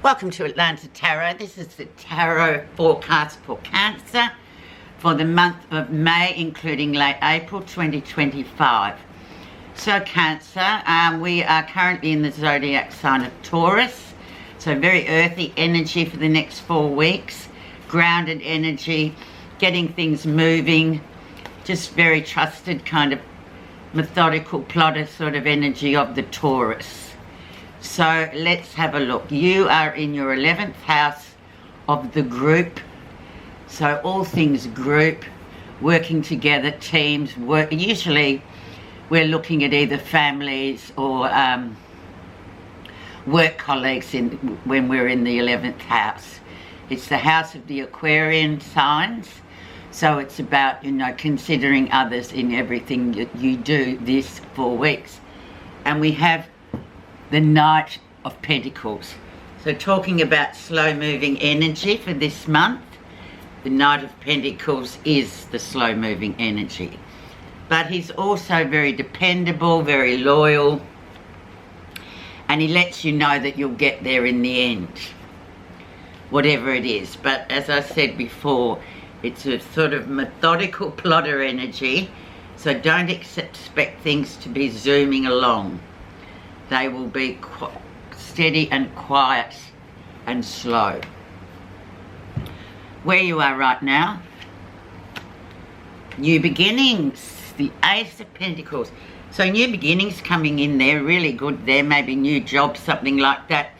Welcome to Atlanta Tarot. This is the tarot forecast for Cancer for the month of May, including late April 2025. So Cancer, we are currently in the zodiac sign of Taurus. So very earthy energy for the next 4 weeks. Grounded energy, getting things moving. Just very trusted kind of methodical plotter sort of energy of the Taurus. So let's have a look. You are in your 11th house of the group. So all things group, working together, teams, work. Usually we're looking at either families or work colleagues when we're in the 11th house. It's the house of the Aquarian signs. So it's about, considering others in everything you do this 4 weeks. And we have the Knight of Pentacles. So talking about slow moving energy for this month, the Knight of Pentacles is the slow moving energy. But he's also very dependable, very loyal, and he lets you know that you'll get there in the end, whatever it is. But as I said before, it's a sort of methodical plotter energy, so don't expect things to be zooming along. They will be steady and quiet and slow. Where you are right now, new beginnings, the Ace of Pentacles. So new beginnings coming in there, really good there, maybe new job, something like that.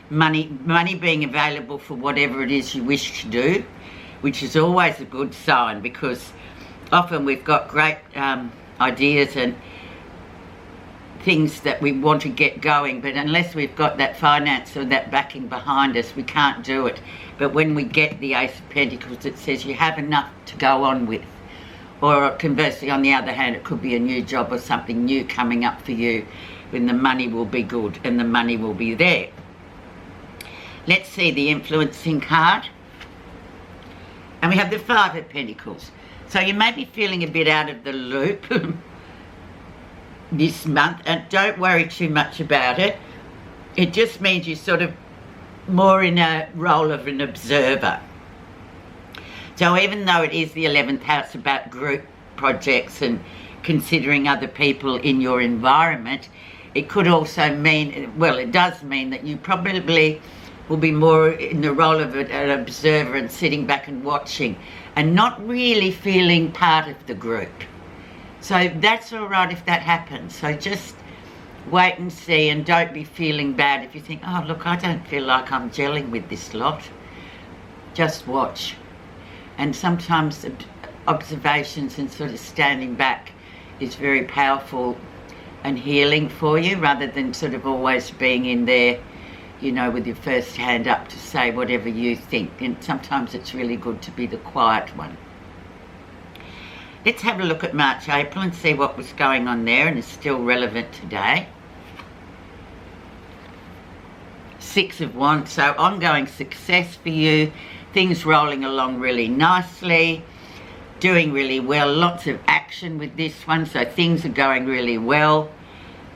Money being available for whatever it is you wish to do, which is always a good sign, because often we've got great ideas and things that we want to get going, but unless we've got that finance or that backing behind us, we can't do it. But when we get the Ace of Pentacles, it says you have enough to go on with. Or conversely, on the other hand, it could be a new job or something new coming up for you, when the money will be good and the money will be there. Let's see the influencing card. And we have the Five of Pentacles. So you may be feeling a bit out of the loop this month, and don't worry too much about it. It just means you're sort of more in a role of an observer. So even though it is the 11th house about group projects and considering other people in your environment, it could also mean, well, it does mean that you probably will be more in the role of an observer and sitting back and watching and not really feeling part of the group. So that's all right if that happens. So just wait and see, and don't be feeling bad if you think, oh, look, I don't feel like I'm gelling with this lot. Just watch. And sometimes observations and sort of standing back is very powerful and healing for you, rather than sort of always being in there, with your first hand up to say whatever you think. And sometimes it's really good to be the quiet one. Let's have a look at March, April and see what was going on there and is still relevant today. Six of Wands, so ongoing success for you. Things rolling along really nicely, doing really well. Lots of action with this one, so things are going really well.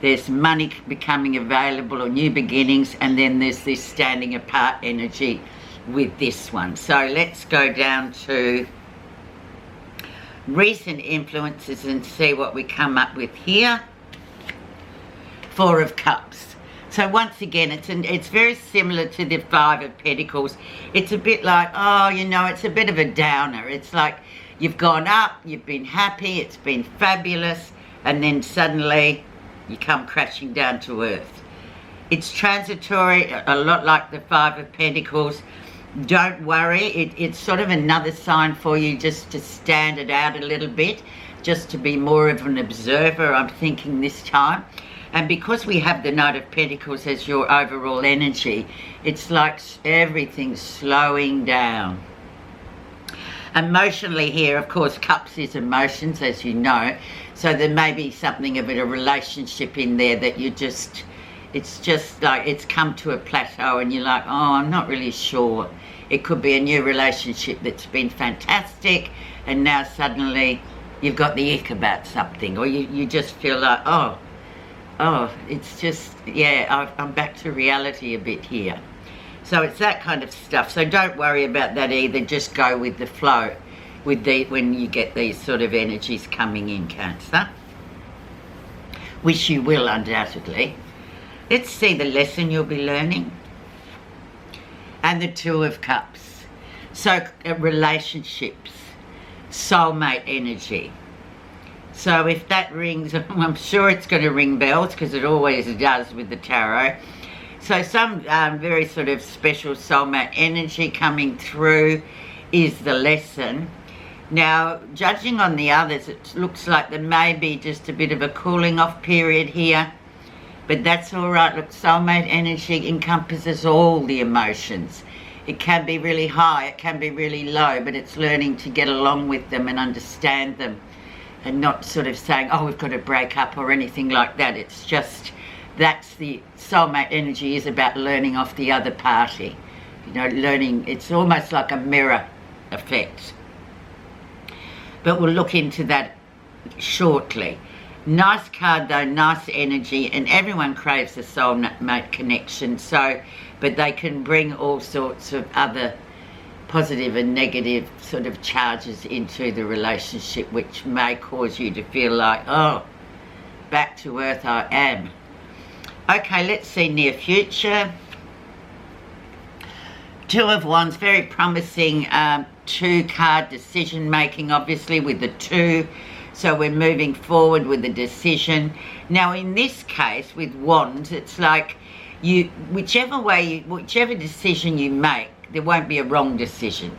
There's money becoming available or new beginnings, and then there's this standing apart energy with this one. So let's go down to recent influences and see what we come up with here. Four of Cups. So once again, it's very similar to the Five of Pentacles. It's a bit like, it's a bit of a downer. It's like you've gone up, you've been happy, it's been fabulous, and then suddenly you come crashing down to earth. It's transitory, a lot like the Five of Pentacles. Don't worry, it's sort of another sign for you just to stand it out a little bit, just to be more of an observer, I'm thinking this time. And because we have the Knight of Pentacles as your overall energy, it's like everything's slowing down. Emotionally here, of course, Cups is emotions, as you know. So there may be something of a relationship in there that it's just like it's come to a plateau and you're like, oh, I'm not really sure. It could be a new relationship that's been fantastic, and now suddenly you've got the ick about something, or you just feel like, oh, it's just, yeah, I'm back to reality a bit here. So it's that kind of stuff. So don't worry about that either. Just go with the flow with when you get these sort of energies coming in, Cancer. Which you will, undoubtedly. Let's see the lesson you'll be learning. And the Two of Cups. So relationships, soulmate energy. So if that rings, I'm sure it's going to ring bells because it always does with the tarot. So some very sort of special soulmate energy coming through is the lesson. Now, judging on the others, it looks like there may be just a bit of a cooling off period here. But that's all right. Look, soulmate energy encompasses all the emotions. It can be really high, it can be really low, but it's learning to get along with them and understand them and not sort of saying, oh, we've got to break up or anything like that. It's just, that's the soulmate energy is about learning off the other party. You know, learning, it's almost like a mirror effect. But we'll look into that shortly. Nice card though, nice energy, and everyone craves a soulmate connection, so, but they can bring all sorts of other positive and negative sort of charges into the relationship, which may cause you to feel like, oh, back to earth I am. Okay, let's see near future. Two of Wands, very promising two-card decision making, obviously, with the two. So we're moving forward with a decision. Now in this case with Wands, it's like whichever decision you make, there won't be a wrong decision.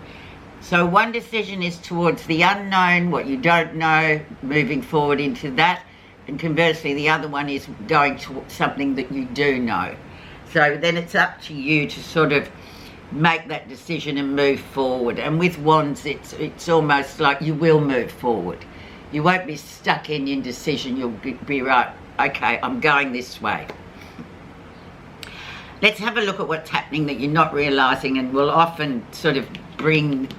So one decision is towards the unknown, what you don't know, moving forward into that. And conversely, the other one is going to something that you do know. So then it's up to you to sort of make that decision and move forward. And with Wands, it's almost like you will move forward. You won't be stuck in indecision. You'll be right, okay, I'm going this way. Let's have a look at what's happening that you're not realising, and will often sort of bring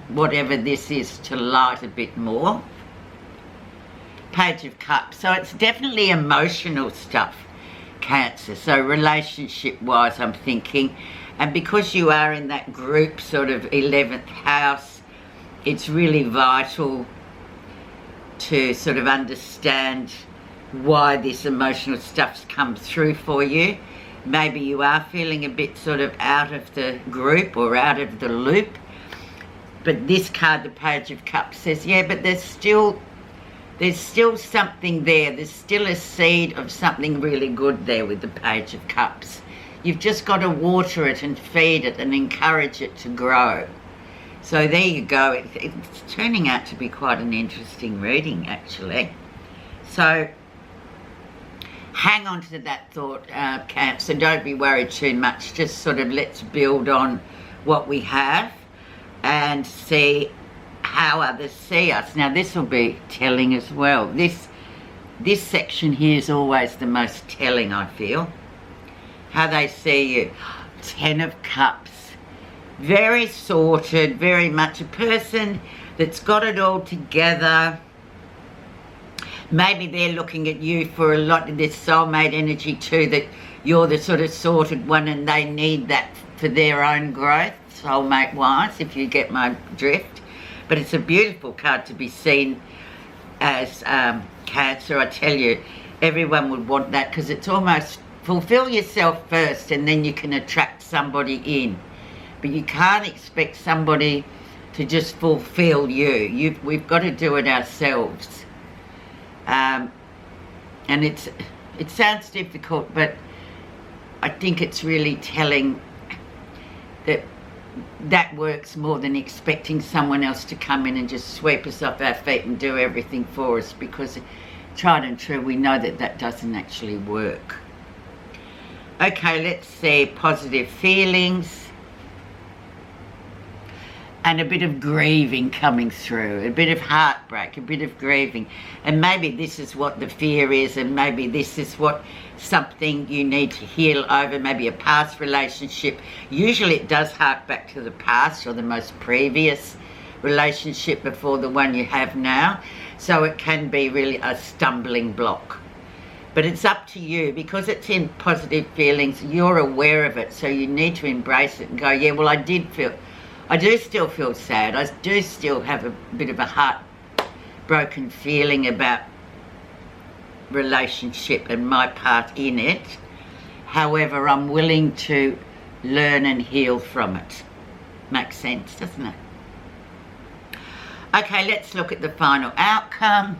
whatever this is to light a bit more. Page of Cups. So it's definitely emotional stuff, Cancer. So relationship-wise, I'm thinking. And because you are in that group sort of 11th house, it's really vital to sort of understand why this emotional stuff's come through for you. Maybe you are feeling a bit sort of out of the group or out of the loop. But this card, the Page of Cups, says, yeah, but there's still something there. There's still a seed of something really good there with the Page of Cups. You've just got to water it and feed it and encourage it to grow. So there you go. It's turning out to be quite an interesting reading, actually. So hang on to that thought, Cancer. Don't be worried too much. Just sort of let's build on what we have and see how others see us. Now this will be telling as well. This section here is always the most telling, I feel. How they see you. 10 of Cups. Very sorted, very much a person that's got it all together. Maybe they're looking at you for a lot of this soulmate energy too, that you're the sort of sorted one and they need that for their own growth, soulmate-wise, if you get my drift. But it's a beautiful card to be seen as Cancer. I tell you, everyone would want that because it's almost fulfill yourself first and then you can attract somebody in. But you can't expect somebody to just fulfill you. We've got to do it ourselves. And it sounds difficult, but I think it's really telling that works more than expecting someone else to come in and just sweep us off our feet and do everything for us, because tried and true, we know that doesn't actually work. Okay, let's see, positive feelings. And a bit of grieving coming through, a bit of heartbreak, a bit of grieving. And maybe this is what the fear is, and maybe this is what something you need to heal over, maybe a past relationship. Usually it does hark back to the past or the most previous relationship before the one you have now. So it can be really a stumbling block. But it's up to you, because it's in positive feelings. You're aware of it, so you need to embrace it and go, yeah, well, I do still feel sad. I do still have a bit of a heartbroken feeling about relationship and my part in it. However, I'm willing to learn and heal from it. Makes sense, doesn't it? Okay, let's look at the final outcome.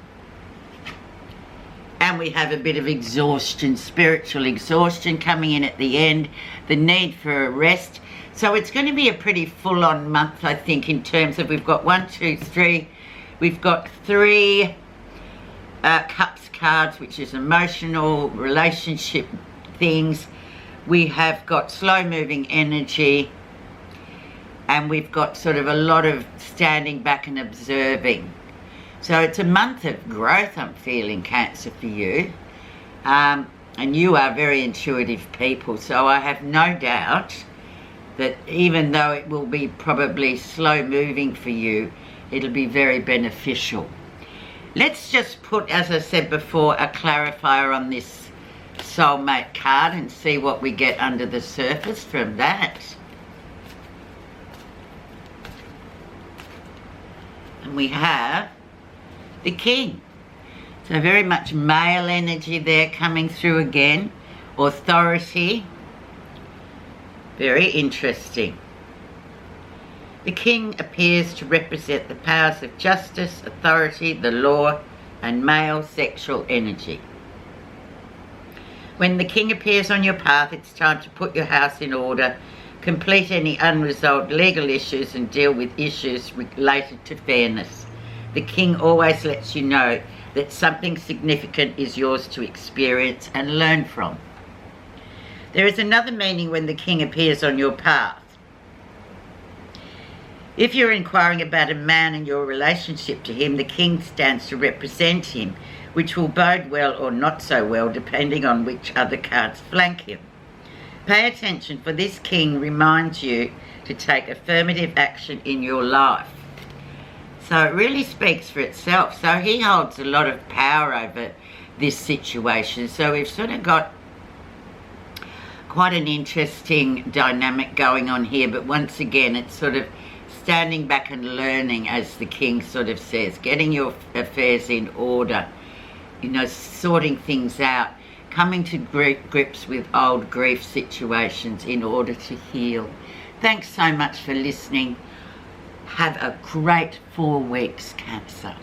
And we have a bit of exhaustion, spiritual exhaustion coming in at the end, the need for a rest. So it's going to be a pretty full-on month, I think, in terms of we've got 1, 2, 3. We've got 3 Cups cards, which is emotional, relationship things. We have got slow-moving energy. And we've got sort of a lot of standing back and observing. So it's a month of growth, I'm feeling, Cancer, for you. And you are very intuitive people, so I have no doubt that even though it will be probably slow moving for you, it'll be very beneficial. Let's just put, as I said before, a clarifier on this soulmate card and see what we get under the surface from that. And we have the King. So very much male energy there coming through again. Authority. Very interesting. The King appears to represent the powers of justice, authority, the law, and male sexual energy. When the King appears on your path, it's time to put your house in order, complete any unresolved legal issues, and deal with issues related to fairness. The King always lets you know that something significant is yours to experience and learn from. There is another meaning when the King appears on your path. If you're inquiring about a man and your relationship to him, the King stands to represent him, which will bode well or not so well depending on which other cards flank him. Pay attention, for this King reminds you to take affirmative action in your life. So it really speaks for itself. So he holds a lot of power over this situation. So we've sort of got quite an interesting dynamic going on here. But once again, it's sort of standing back and learning, as the King sort of says, getting your affairs in order, you know, sorting things out, coming to grips with old grief situations in order to heal. Thanks so much for listening. Have a great 4 weeks, Cancer.